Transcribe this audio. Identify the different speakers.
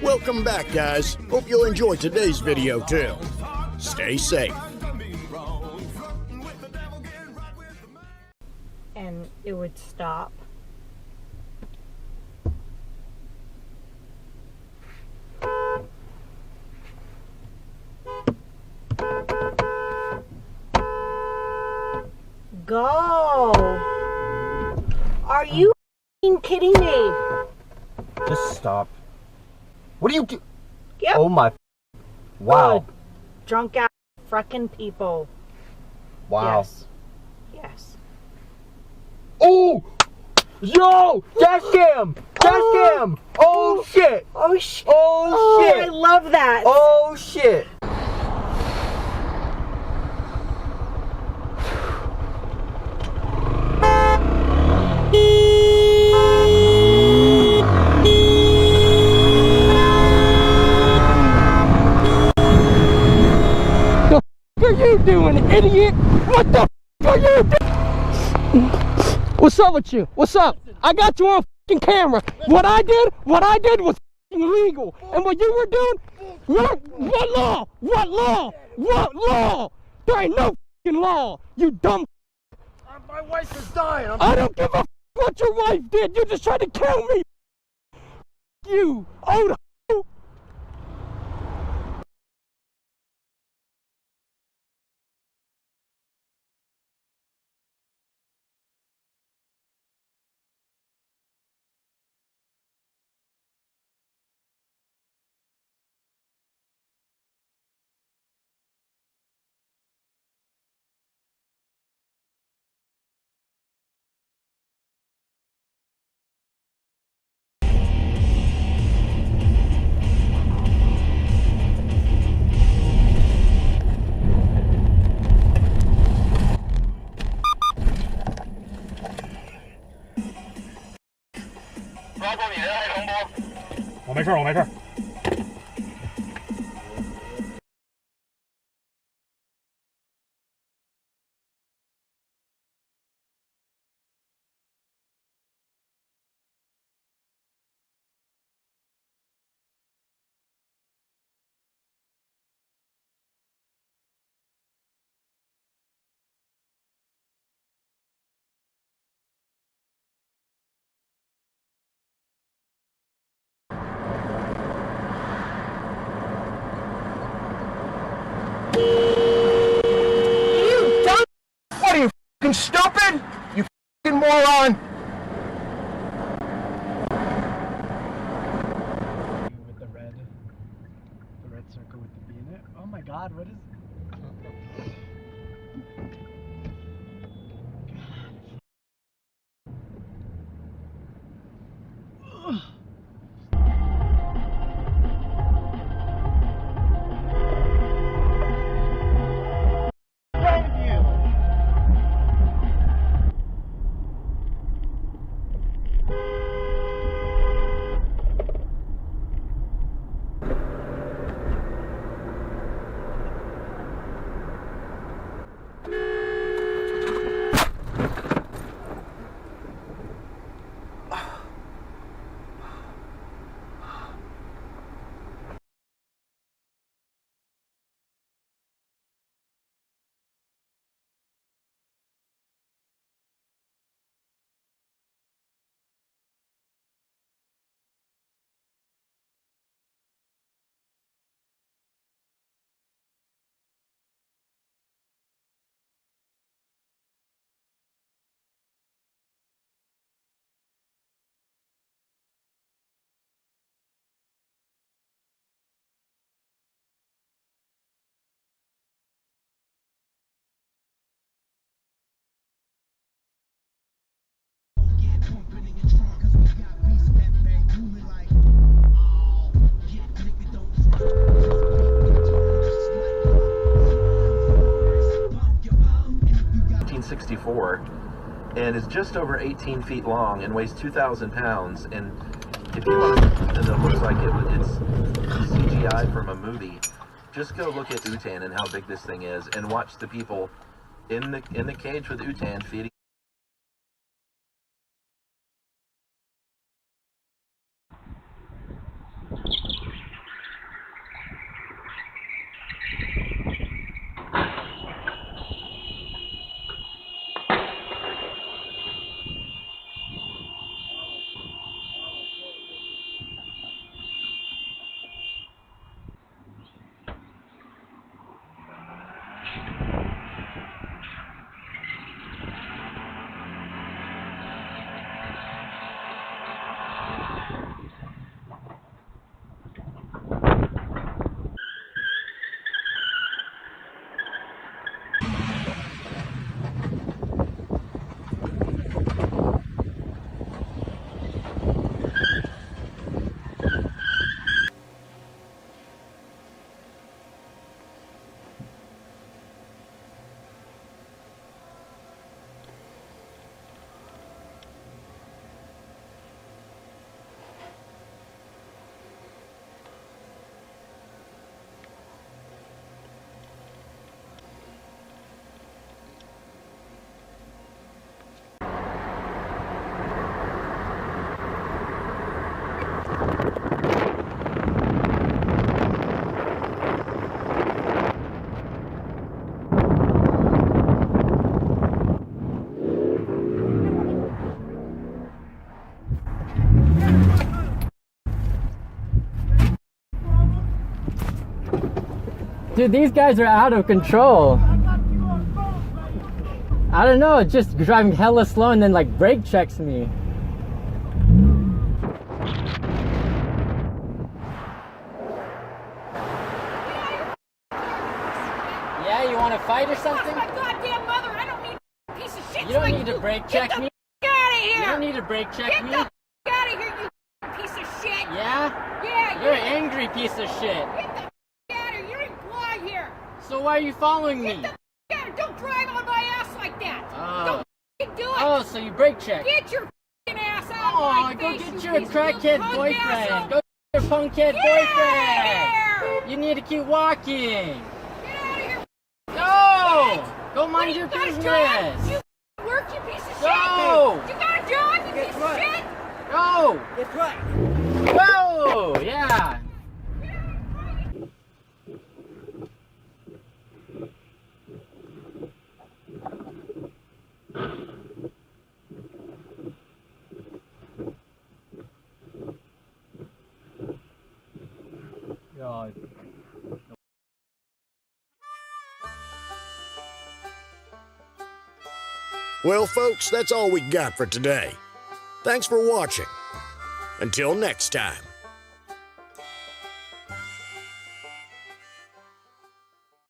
Speaker 1: Welcome back, guys. Hope you'll enjoy today's video too. Stay safe.
Speaker 2: And it would stop. Go! Are you kidding me?
Speaker 3: Just stop. What do you do?
Speaker 2: Yep.
Speaker 3: Oh my. Wow.
Speaker 2: Good. Drunk ass frickin' people.
Speaker 3: Wow.
Speaker 2: Yes. Yes.
Speaker 3: Oh! Yo! Dashcam! Dashcam! Oh shit!
Speaker 2: Oh shit!
Speaker 3: Oh shit!
Speaker 2: I love that!
Speaker 3: Oh shit! What are you doing, idiot? What the are you doing? What's up with you? What's up? I got you on fucking camera. What I did was illegal. And what you were doing, what law? What law? What law? There ain't no fucking law, you dumb. My wife is dying. I don't give a what your wife did. You just tried to kill me. You old.
Speaker 4: 我没事，我没事。
Speaker 3: You stupid! You fucking moron!
Speaker 5: With the red circle with the B in it. Oh my god, what is...
Speaker 6: And is just over 18 feet long and weighs 2,000 pounds. And if you want something that looks like it's CGI from a movie, just go look at Utan and how big this thing is, and watch the people in the cage with Utan feeding.
Speaker 3: Dude, these guys are out of control. I don't know, just driving hella slow and then like brake checks me. Yeah, you want to fight or something?
Speaker 4: My goddamn mother, I don't need a piece of shit.
Speaker 3: You don't need to brake check me.
Speaker 4: Get out of here.
Speaker 3: You don't need to brake check me.
Speaker 4: Get the out of here, you piece of shit.
Speaker 3: Yeah?
Speaker 4: Yeah,
Speaker 3: You're an angry piece of shit.
Speaker 4: Get the out of here. You're in fly here.
Speaker 3: So why are you following me?
Speaker 4: Get the out of here. Don't drive on my ass like that.
Speaker 3: Oh.
Speaker 4: Don't do it.
Speaker 3: Oh, so you brake check.
Speaker 4: Get your ass out
Speaker 3: Oh,
Speaker 4: of my
Speaker 3: go
Speaker 4: face,
Speaker 3: get
Speaker 4: you
Speaker 3: your
Speaker 4: piece of
Speaker 3: crackhead
Speaker 4: punk
Speaker 3: boyfriend.
Speaker 4: asshole.
Speaker 3: Go get your punkhead
Speaker 4: Get out of
Speaker 3: boyfriend.
Speaker 4: here.
Speaker 3: You need to keep walking.
Speaker 4: Get out of here.
Speaker 3: Go. Go mind your
Speaker 4: You got a
Speaker 3: business.
Speaker 4: job? You work, you piece of
Speaker 3: Go.
Speaker 4: shit. You got a job, you piece of shit.
Speaker 3: Go.
Speaker 5: That's right.
Speaker 3: Go. Yeah. God.
Speaker 1: Well, folks, that's all we got for today. Thanks for watching. Until next time.